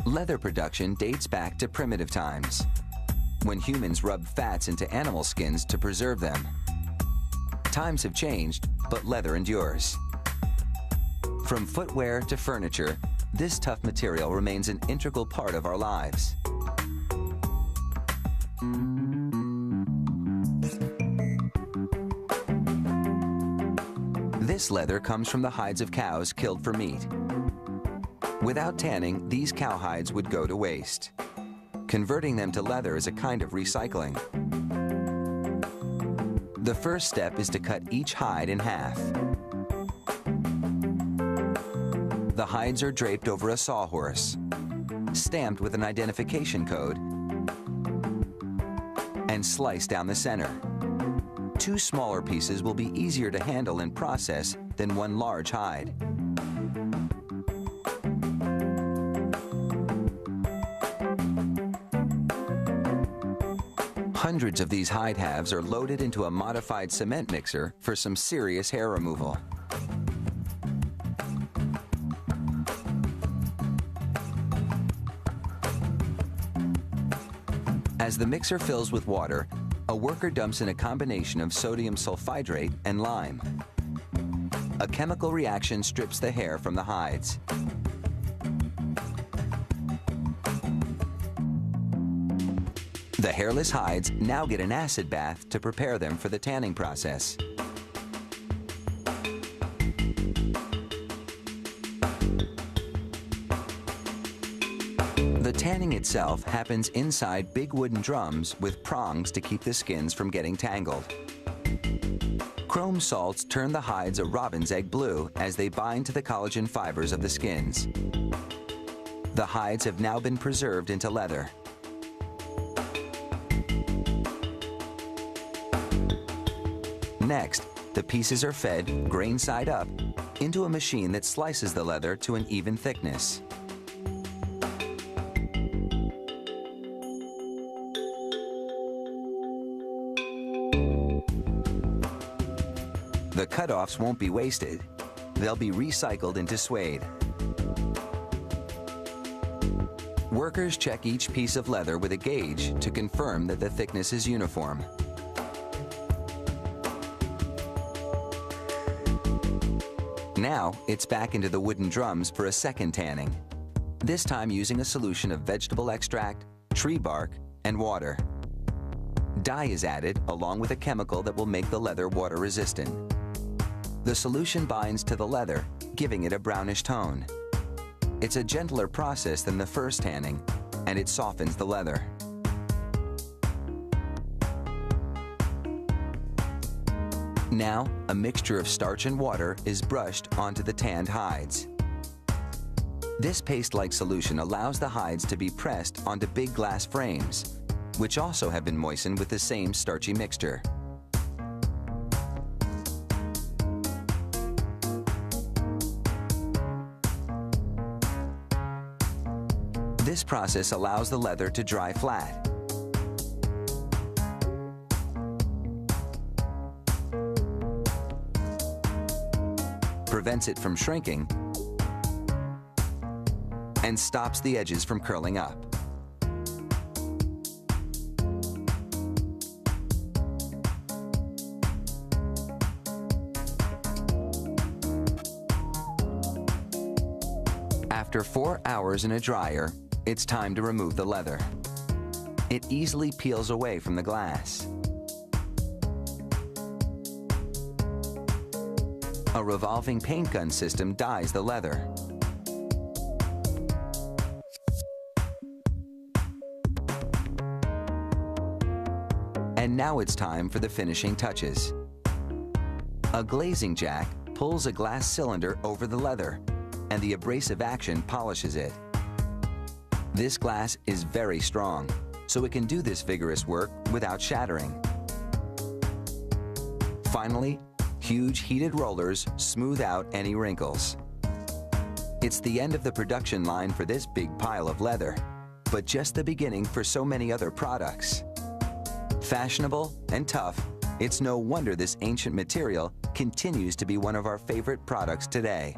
Leather production dates back to primitive times, when humans rubbed fats into animal skins to preserve them. Times have changed, but leather endures. From footwear to furniture, this tough material remains an integral part of our lives. This leather comes from the hides of cows killed for meat. Without tanning, these cowhides would go to waste. Converting them to leather is a kind of recycling. The first step is to cut each hide in half. The hides are draped over a sawhorse, stamped with an identification code, and sliced down the center. 2 smaller pieces will be easier to handle and process than one large hide. Hundreds of these hide halves are loaded into a modified cement mixer for some serious hair removal. As the mixer fills with water, a worker dumps in a combination of sodium sulfhydrate and lime. A chemical reaction strips the hair from the hides. The hairless hides now get an acid bath to prepare them for the tanning process. The tanning itself happens inside big wooden drums with prongs to keep the skins from getting tangled. Chrome salts turn the hides a robin's egg blue as they bind to the collagen fibers of the skins. The hides have now been preserved into leather. Next, the pieces are fed, grain side up, into a machine that slices the leather to an even thickness. The cutoffs won't be wasted. They'll be recycled into suede. Workers check each piece of leather with a gauge to confirm that the thickness is uniform. Now, it's back into the wooden drums for a second tanning, this time using a solution of vegetable extract, tree bark, and water. Dye is added along with a chemical that will make the leather water resistant. The solution binds to the leather, giving it a brownish tone. It's a gentler process than the first tanning, and it softens the leather. Now, a mixture of starch and water is brushed onto the tanned hides. This paste-like solution allows the hides to be pressed onto big glass frames, which also have been moistened with the same starchy mixture. This process allows the leather to dry flat. Prevents it from shrinking, and stops the edges from curling up. After 4 hours in a dryer, it's time to remove the leather. It easily peels away from the glass. A revolving paint gun system dyes the leather. And now it's time for the finishing touches. A glazing jack pulls a glass cylinder over the leather, and the abrasive action polishes it. This glass is very strong, so it can do this vigorous work without shattering. Finally, huge heated rollers smooth out any wrinkles. It's the end of the production line for this big pile of leather, but just the beginning for so many other products. Fashionable and tough, it's no wonder this ancient material continues to be one of our favorite products today.